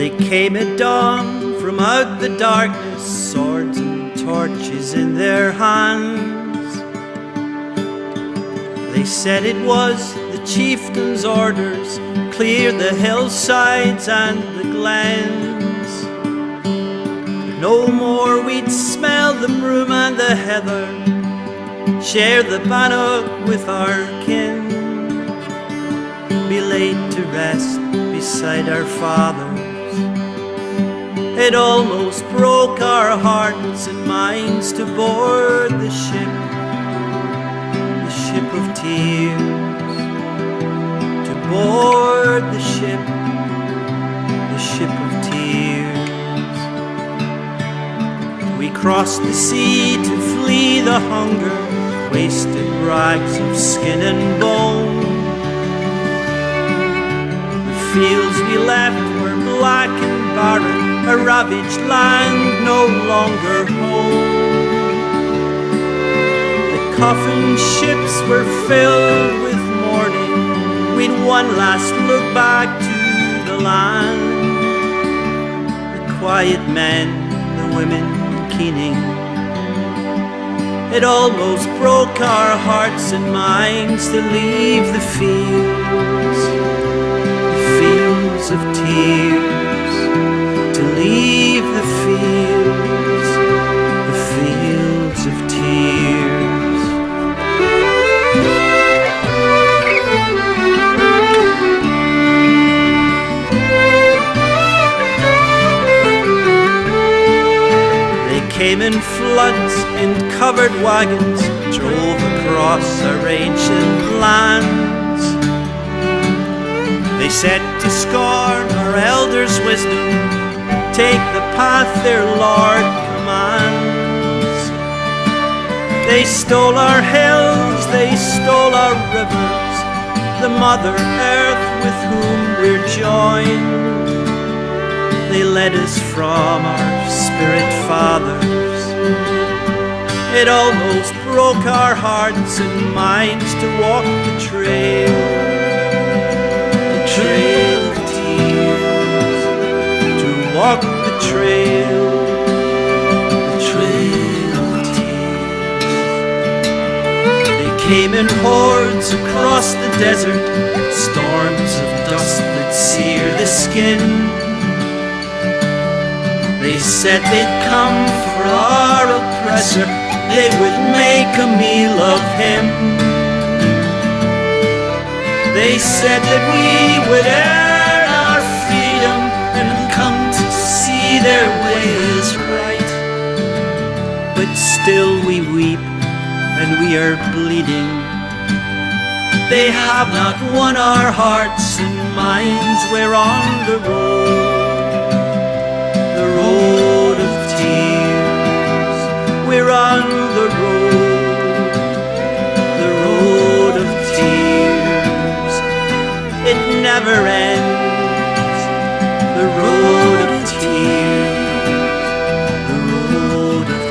They came at dawn from out the darkness, swords and torches in their hands. They said it was the chieftain's orders, clear the hillsides and the glens. No more we'd smell the broom and the heather, share the bannock with our kin, be laid to rest beside our fathers. It almost broke our hearts and minds to board the ship of tears, to board the ship of tears. We crossed the sea to flee the hunger, wasted rags of skin and bone. The fields we left were black and barren, a ravaged land no longer home. The coffin ships were filled with mourning, we'd one last look back to the land. The quiet men, the women keening. It almost broke our hearts and minds to leave the fields of tears, to leave the fields of tears. They came in floods in covered wagons, drove across our ancient lands. They set to scorn our elders' wisdom, take the path their Lord commands. They stole our hills, they stole our rivers, the Mother Earth with whom we're joined. They led us from our spirit fathers. It almost broke our hearts and minds to walk the trail of tears, to walk the trail of tears. They came in hordes across the desert, storms of dust that sear the skin. They said they'd come for our oppressor, they would make a meal of him. They said that we would earn our freedom and come to see their ways right. But still we weep and we are bleeding. They have not won our hearts and minds. We're on the road of tears. We're on the road of tears. It never ends. The road of tears. The road of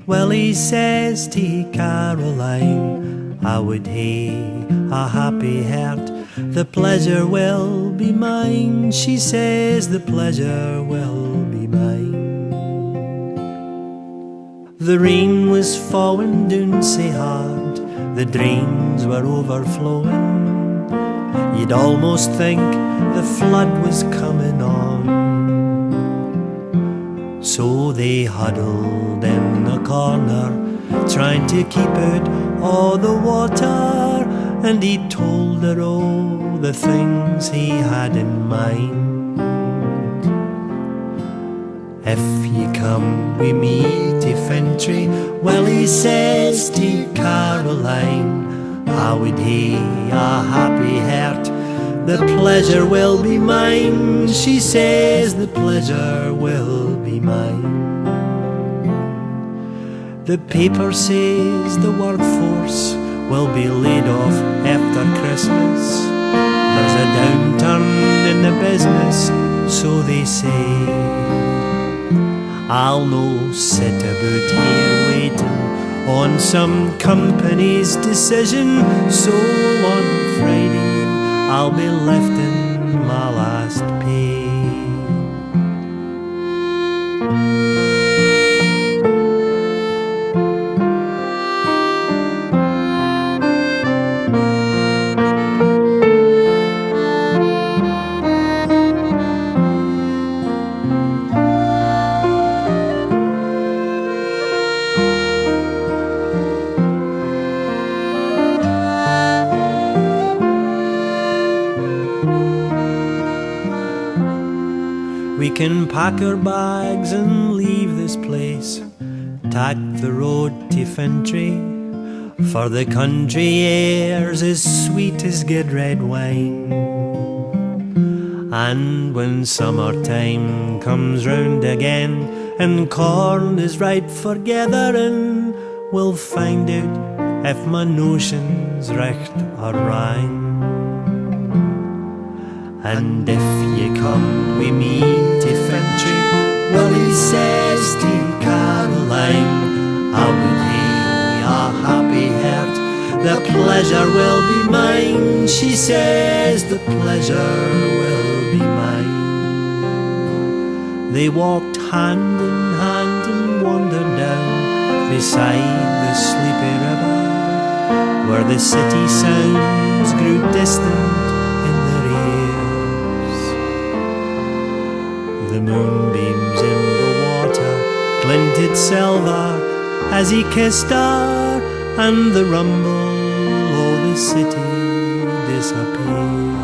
Well, he says to Caroline, I would hae a happy heart, the pleasure will be mine. She says the pleasure will be mine. The rain was falling down sae hard, the drains were overflowing. You'd almost think the flood was coming on. So they huddled in a corner, trying to keep out o' the water, and he told her all the things he had in mind. If ye come wi' me to Fintry, well, he says to Caroline, I would hae a happy heart, the pleasure will be mine. She says the pleasure will be mine. The paper says the workforce will be laid off after Christmas. There's a downturn in the business, so they say. I'll no sit about here waiting on some company's decision. So on Friday I'll be lifting my last pay. We can pack our bags and leave this place, tack the road to Fintry, for the country air's as sweet as good red wine. And when summertime comes round again and corn is ripe for gathering, we'll find out if my notion's recht or wrong. And if ye come wi' me to Fintry, well, he says to Caroline, I would hae a happy heart, the pleasure will be mine. She says the pleasure will be mine. They walked hand in hand and wandered down beside the sleepy river, where the city sounds grew distant. The moonbeams in the water glinted silver as he kissed her, and the rumble of the city disappeared.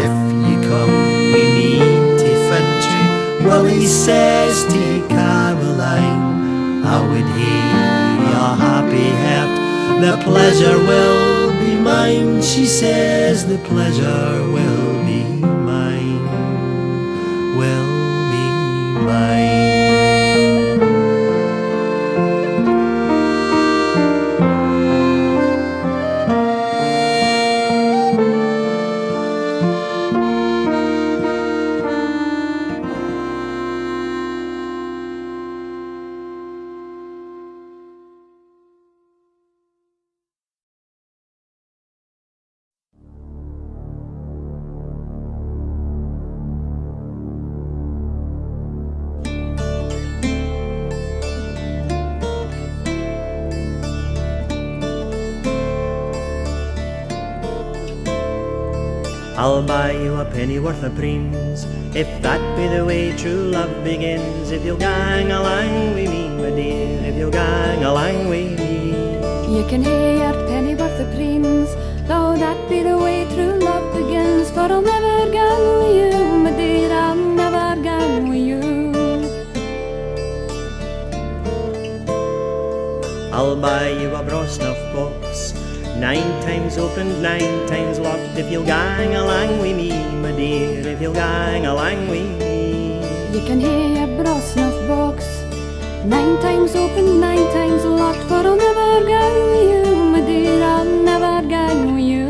If ye come wi' me to Fintry, well, he says to Caroline, I would hae a happy heart, the pleasure will be mine. She says the pleasure will be mine, will be mine. I'll buy you a pennyworth of preens, if that be the way true love begins. If you'll gang along wi' me, my dear, if you'll gang along wi' me. You can hae your pennyworth of preens, though that be the way true love begins. For I'll never gang wi' you, my dear, I'll never gang wi' you. I'll buy you a brass snuff box, 9 times opened, 9 times locked. If you'll gang along wi' me, my dear, if you'll gang along wi' me. You can hae a brass snuff box, 9 times open, 9 times locked. For I'll never gang wi' you, my dear, I'll never gang wi' you.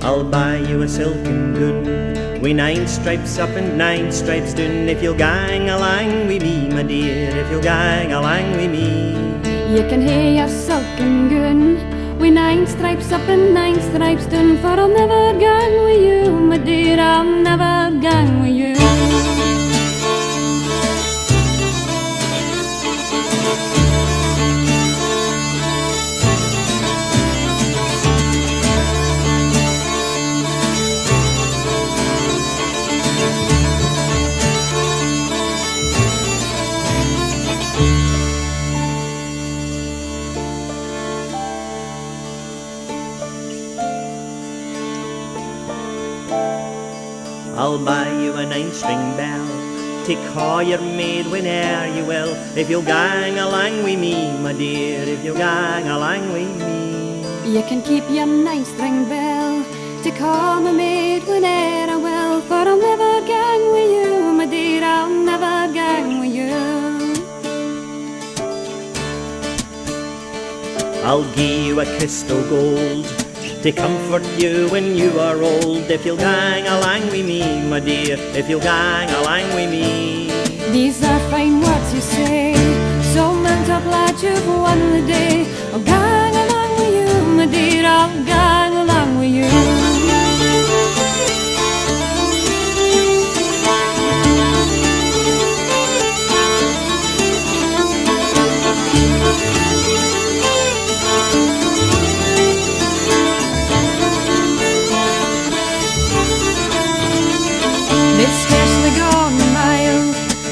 I'll buy you a silken gown, wi' 9 stripes up and 9 stripes down. If you'll gang along wi' me, my dear, if you'll gang along wi' me. You can hae a silken gown, wi' 9 stripes up and 9 stripes down. For I'll never gang wi' you, my dear, I'll never gang wi' you. nine-string bell to call your maid whene'er you will. If you'll gang along with me, my dear, if you'll gang along with me. You can keep your nine-string bell to call my maid whene'er I will, for I'll never gang with you, my dear, I'll never gang with you. I'll give you a kiss o' gold to comfort you when you are old. If you'll gang along with me, my dear, if you'll gang along with me. These are fine words you say, so mount up lad, you've won the day. I'll gang along with you, my dear, I'll gang along with you. They've scarcely gone a mile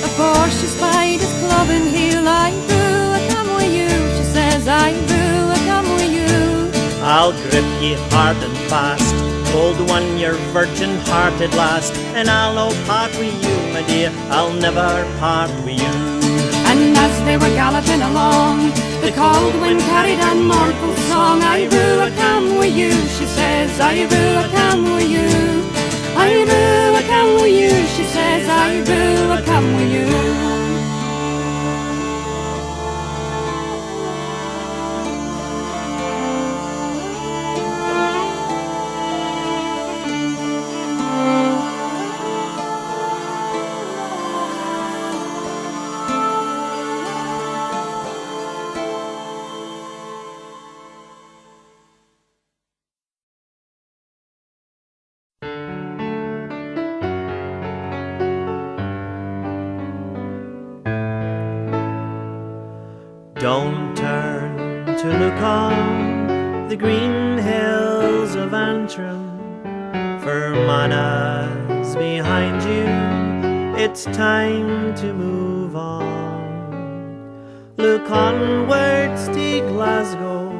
before she spied his club and heel. I boo, I come with you, she says, I boo, I come with you. I'll grip ye hard and fast, old one, your virgin heart at last, and I'll no part with you, my dear, I'll never part with you. And as they were galloping along, the cold wind carried a mournful song. I boo, I come with you, she says, I boo, I come with you. I boo, I come with you, she says, I boo, I come with you. Don't turn to look on the green hills of Antrim, for Mana's behind you, it's time to move on. Look onwards to Glasgow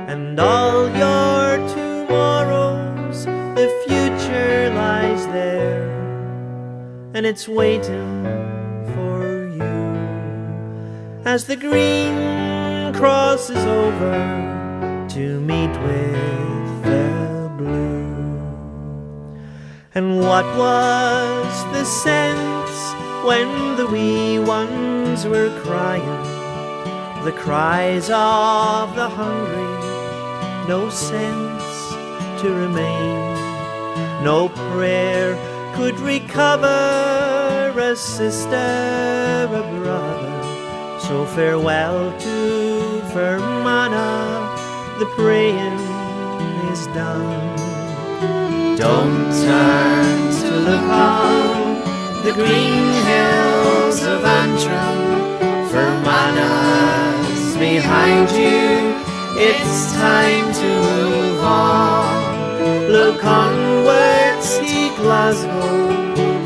and all your tomorrows, the future lies there and it's waiting for you. As the green crosses over to meet with the blue. And what was the sense when the wee ones were crying, the cries of the hungry? No sense to remain, no prayer could recover a sister, a brother. So farewell to Fermanagh, the praying is done. Don't turn to look on the green hills of Antrim, Fermanagh's behind you, it's time to move on. Look onwards to Glasgow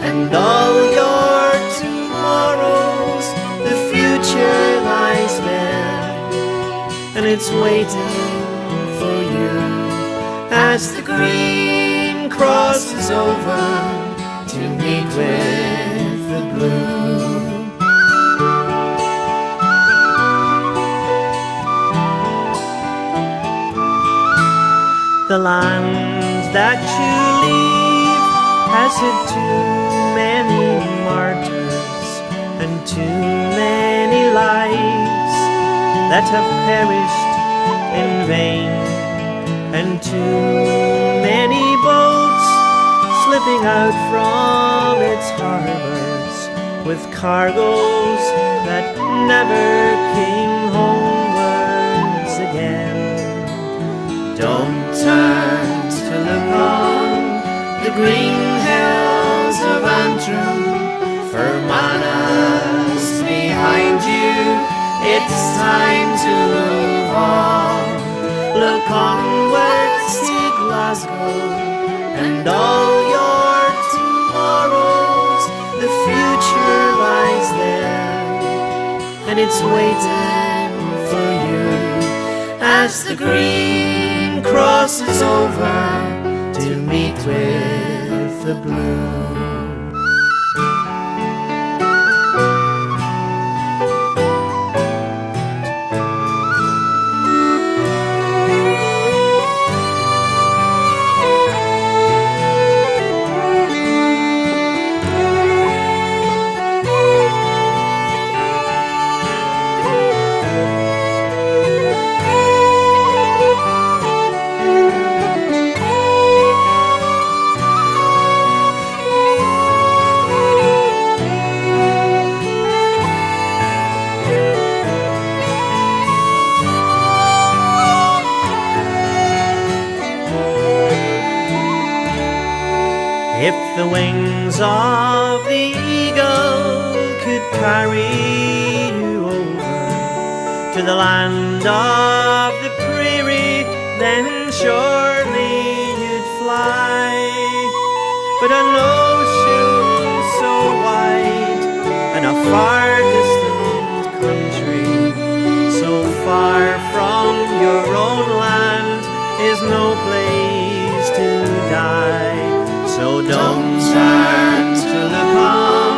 and all your tomorrows, the future lies there and it's waiting for you. As the green crosses over to meet with the blue. The land that you leave has had too many martyrs and too many lives that have perished in vain, and too many boats slipping out from its harbors with cargoes that never came homewards again. Don't turn to look on the green hills of Antrim, Fermanagh's behind you, it's time to move on. Look onwards to Glasgow and all your tomorrows, the future lies there and it's waiting for you. As the green crosses over to meet with the blue. the wings of the eagle could carry you over to the land of the prairie, then surely you'd fly. But an ocean so wide and a far distant country, so far from your own land, is no place to die. So don't turn to look on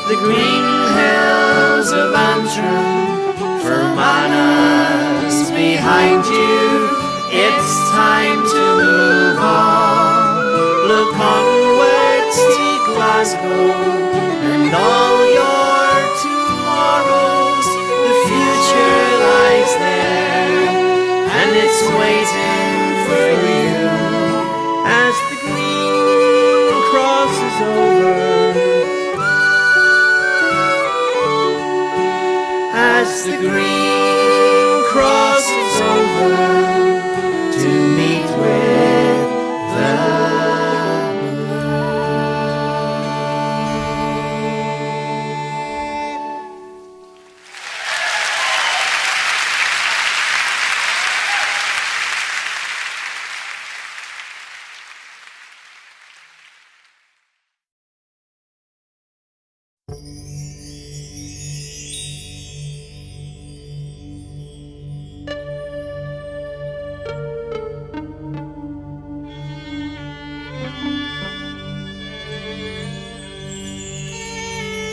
the green hills of Antrim, for Manus behind you, it's time to move on. Look onwards to Glasgow and all your tomorrows. The future lies there and it's waiting for you as the green crosses over, as the green crosses over to meet with the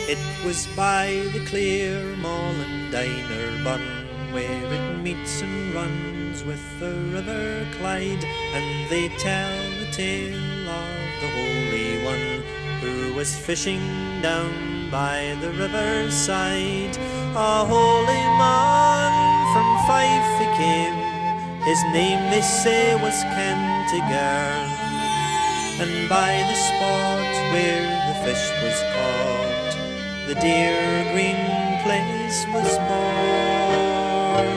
It was by the clear Moll and Diner Bun, where it meets and runs with the River Clyde, and they tell the tale of the Holy One who was fishing down by the river's side. A holy man from Fife he came, his name they say was Kentigern, and by the spot where the fish was caught, the dear green place was born.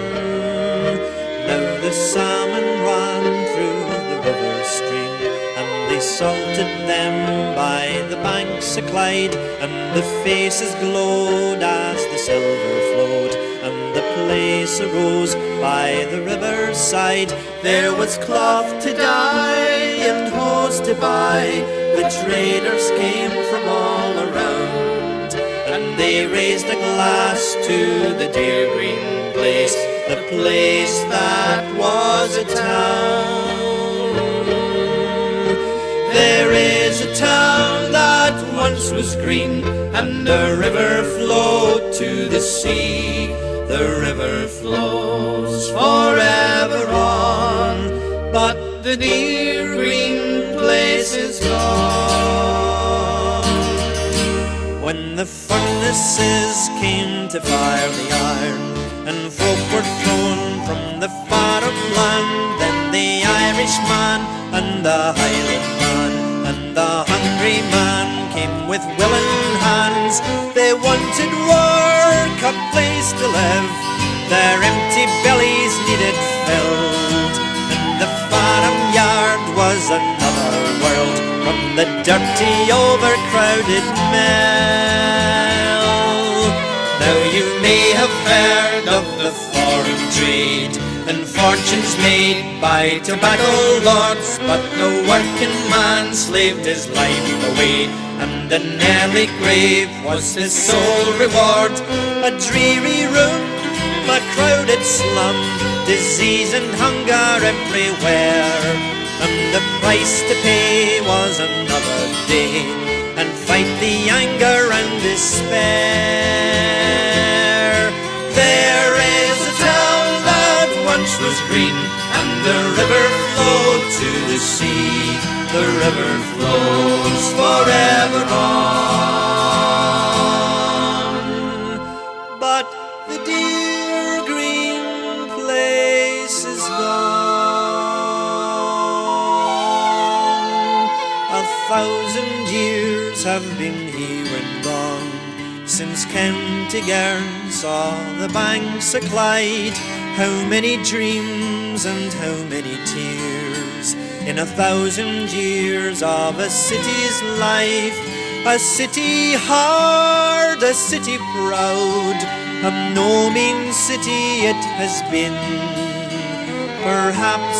Now the salmon ran through the river stream, and they salted them by the banks of Clyde, and the faces glowed as the silver flowed, and the place arose by the river's side. There was cloth to dye and hose to buy, the traders came from all around, and they raised a glass to the dear green place, the place that was a town. There is a town that once was green, and the river flowed to the sea. The river flows forever on, but the dear green place is gone. When the furnaces came to fire the iron, and folk were thrown from the foreign land, then the Irishman and the Highland man and the hungry man came with willing hands. They wanted work, a place to live, their empty bellies needed filled, and the farm yard was another world from the dirty overcrowded mill. Now you may have heard of the foreign trade and fortunes made by tobacco lords, but the working man slaved his life away, and an early grave was his sole reward. A dreary room, a crowded slum, disease and hunger everywhere, and the price to pay was another day, and fight the anger and despair. There is a town that once was green, and the river flowed to the sea. The river flows forever on, but the dear green place is gone. 1,000 years have been here and gone since Kentigern saw the banks of Clyde. How many dreams and how many tears In 1,000 years of a city's life, a city hard, a city proud, a no mean city it has been. Perhaps